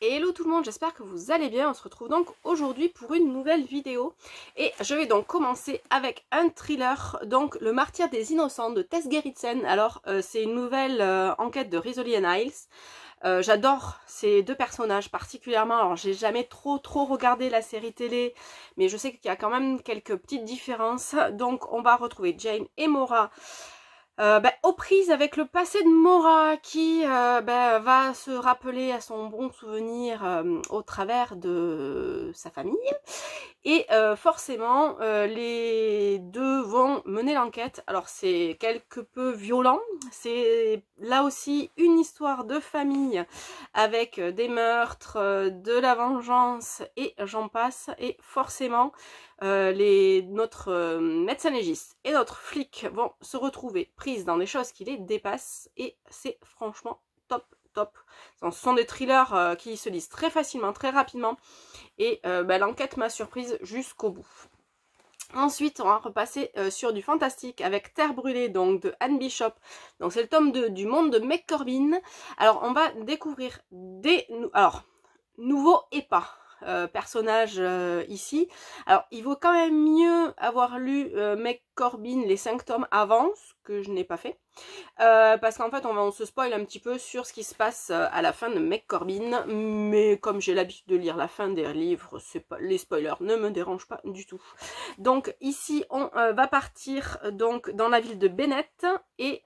Hello tout le monde, j'espère que vous allez bien. On se retrouve donc aujourd'hui pour une nouvelle vidéo et je vais donc commencer avec un thriller, donc Le Martyre des Innocents de Tess Gerritsen. Alors c'est une nouvelle enquête de Rizzoli and Isles. J'adore ces deux personnages particulièrement. Alors j'ai jamais trop regardé la série télé, mais je sais qu'il y a quand même quelques petites différences. Donc on va retrouver Jane et Maura aux prises avec le passé de Maura qui va se rappeler à son bon souvenir au travers de sa famille. Et forcément, les deux vont mener l'enquête. Alors c'est quelque peu violent, c'est là aussi une histoire de famille avec des meurtres, de la vengeance et j'en passe. Et forcément, notre médecin légiste et notre flic vont se retrouver prises dans des choses qui les dépassent et c'est franchement top. Ce sont des thrillers qui se lisent très facilement, très rapidement et l'enquête m'a surprise jusqu'au bout. Ensuite, on va repasser sur du fantastique avec Terre brûlée, donc de Anne Bishop. Donc c'est le tome 2 du monde de McCorbin. Alors on va découvrir des nouveaux EPA. Personnages ici. Alors il vaut quand même mieux avoir lu McCorbin les 5 tomes avant, ce que je n'ai pas fait. Parce qu'en fait on se spoil un petit peu sur ce qui se passe à la fin de McCorbin, mais comme j'ai l'habitude de lire la fin des livres, les spoilers ne me dérangent pas du tout. Donc ici on va partir donc dans la ville de Bennett et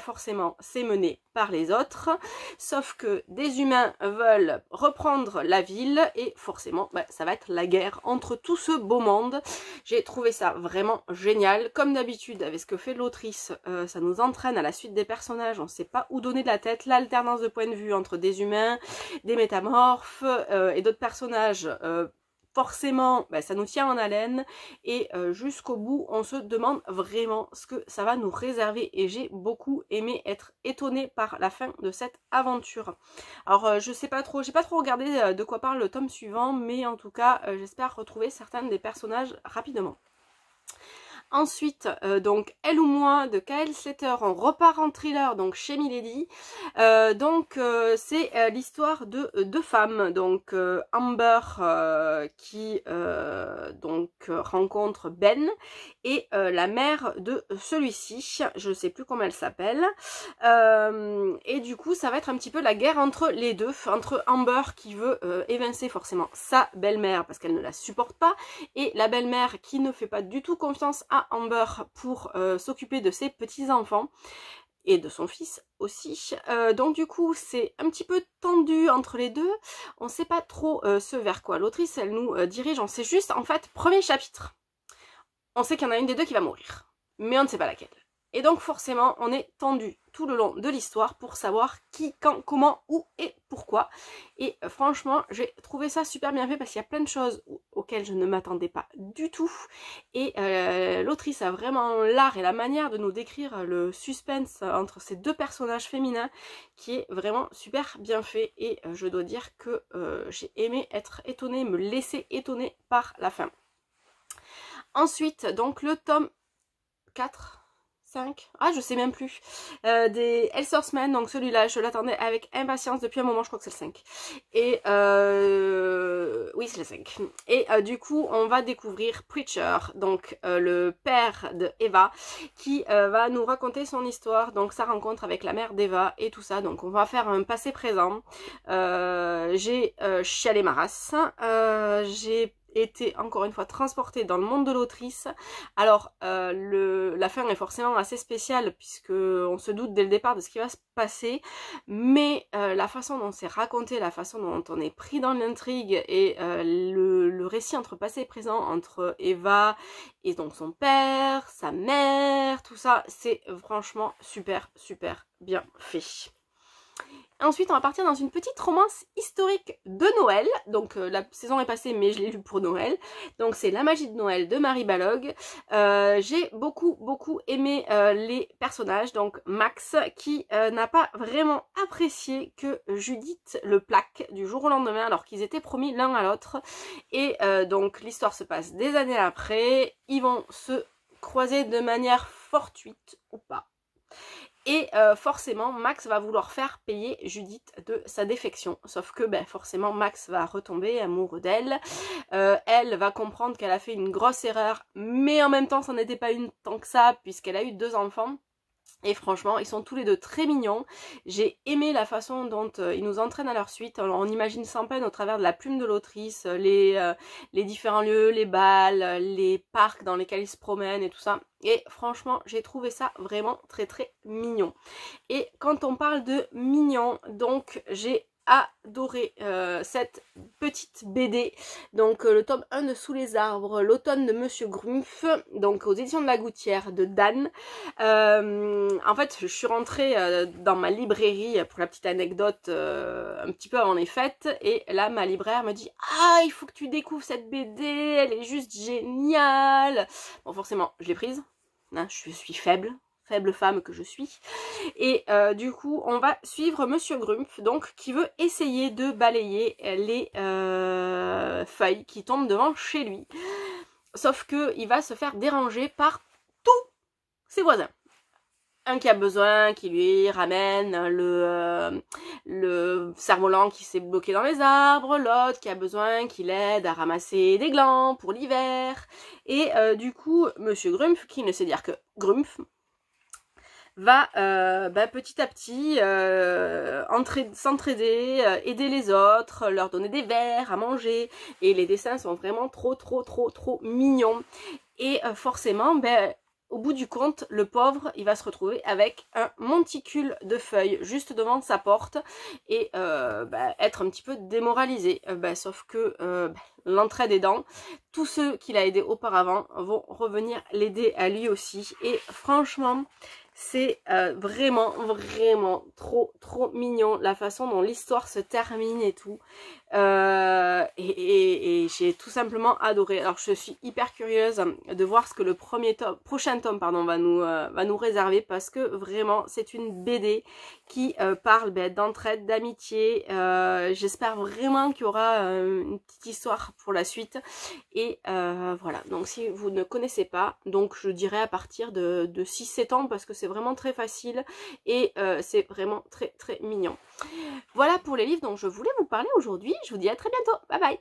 forcément c'est mené par les autres, sauf que des humains veulent reprendre la ville et forcément ça va être la guerre entre tout ce beau monde. J'ai trouvé ça vraiment génial, comme d'habitude avec ce que fait l'autrice, ça nous entraîne à la suite des personnages, on ne sait pas où donner de la tête, l'alternance de point de vue entre des humains, des métamorphes et d'autres personnages, forcément ça nous tient en haleine et jusqu'au bout on se demande vraiment ce que ça va nous réserver et j'ai beaucoup aimé être étonnée par la fin de cette aventure. Alors je sais pas trop, j'ai pas trop regardé de quoi parle le tome suivant, mais en tout cas j'espère retrouver certains des personnages rapidement. Ensuite, donc Elle ou Moi de K.L. Slater, on repart en thriller donc chez Milady. C'est l'histoire de deux femmes, donc Amber qui rencontre Ben et la mère de celui-ci, je ne sais plus comment elle s'appelle. Et du coup ça va être un petit peu la guerre entre les deux, entre Amber qui veut évincer forcément sa belle-mère parce qu'elle ne la supporte pas et la belle-mère qui ne fait pas du tout confiance à Amber pour s'occuper de ses petits-enfants et de son fils aussi. Donc du coup c'est un petit peu tendu entre les deux, on ne sait pas trop ce vers quoi l'autrice elle nous dirige, on sait juste en fait premier chapitre, on sait qu'il y en a une des deux qui va mourir, mais on ne sait pas laquelle. Et donc forcément on est tendu tout le long de l'histoire pour savoir qui, quand, comment, où et pourquoi. Et franchement j'ai trouvé ça super bien fait parce qu'il y a plein de choses auxquelles je ne m'attendais pas du tout. Et l'autrice a vraiment l'art et la manière de nous décrire le suspense entre ces deux personnages féminins qui est vraiment super bien fait. Et je dois dire que j'ai aimé être étonnée, me laisser étonner par la fin. Ensuite donc le tome 4, 5, je sais même plus, des Elsersmen, donc celui-là je l'attendais avec impatience depuis un moment, je crois que c'est le 5 et oui c'est le 5 et du coup on va découvrir Preacher, donc le père de Eva qui va nous raconter son histoire, donc sa rencontre avec la mère d'Eva et tout ça. Donc on va faire un passé présent. J'ai chialé ma race, j'ai été encore une fois transportée dans le monde de l'autrice. Alors la fin est forcément assez spéciale puisque on se doute dès le départ de ce qui va se passer, mais la façon dont c'est raconté, la façon dont on est pris dans l'intrigue et le récit entre passé et présent, entre Eva et donc son père, sa mère, tout ça, c'est franchement super bien fait. Ensuite, on va partir dans une petite romance historique de Noël. Donc, la saison est passée, mais je l'ai lu pour Noël. Donc, c'est La magie de Noël de Marie Balog. J'ai beaucoup aimé les personnages. Donc, Max, qui n'a pas vraiment apprécié que Judith le plaque du jour au lendemain, alors qu'ils étaient promis l'un à l'autre. Et donc, l'histoire se passe des années après. Ils vont se croiser de manière fortuite ou pas. Et forcément, Max va vouloir faire payer Judith de sa défection. Sauf que ben, forcément, Max va retomber amoureux d'elle. Elle va comprendre qu'elle a fait une grosse erreur, mais en même temps, ça n'était pas une tant que ça, puisqu'elle a eu 2 enfants. Et franchement, ils sont tous les deux très mignons. J'ai aimé la façon dont ils nous entraînent à leur suite. On imagine sans peine au travers de la plume de l'autrice, les différents lieux, les bals, les parcs dans lesquels ils se promènent et tout ça. Et franchement, j'ai trouvé ça vraiment très très mignon. Et quand on parle de mignon, donc j'ai adoré cette petite BD, donc le tome 1 de Sous les arbres, l'automne de Monsieur Grumpf, donc aux éditions de la Gouttière de Dan. En fait, je suis rentrée dans ma librairie, pour la petite anecdote, un petit peu avant les fêtes, et là ma libraire me dit « Ah, il faut que tu découvres cette BD, elle est juste géniale !» Bon, forcément, je l'ai prise, hein, je suis faible femme que je suis. Et du coup, on va suivre Monsieur Grumpf, donc, qui veut essayer de balayer les feuilles qui tombent devant chez lui. Sauf que il va se faire déranger par tous ses voisins. Un qui a besoin, qui lui ramène le cerf-volant qui s'est bloqué dans les arbres, l'autre qui a besoin, qui l'aide à ramasser des glands pour l'hiver. Et du coup, Monsieur Grumpf, qui ne sait dire que Grumpf, va petit à petit s'entraider, aider les autres, leur donner des vers à manger. Et les dessins sont vraiment trop mignons. Et forcément, au bout du compte, le pauvre, il va se retrouver avec un monticule de feuilles juste devant sa porte et être un petit peu démoralisé. Sauf que l'entraide aidant, tous ceux qu'il a aidés auparavant vont revenir l'aider à lui aussi. Et franchement, c'est vraiment trop mignon la façon dont l'histoire se termine et tout. Et j'ai tout simplement adoré. Alors je suis hyper curieuse de voir ce que le prochain tome va nous réserver, parce que vraiment c'est une BD qui parle d'entraide, d'amitié. J'espère vraiment qu'il y aura une petite histoire pour la suite. Et voilà, donc si vous ne connaissez pas, donc je dirais à partir de 6-7 ans, parce que c'est vraiment très facile et c'est vraiment très mignon. Voilà pour les livres dont je voulais vous parler aujourd'hui. Je vous dis à très bientôt. Bye bye.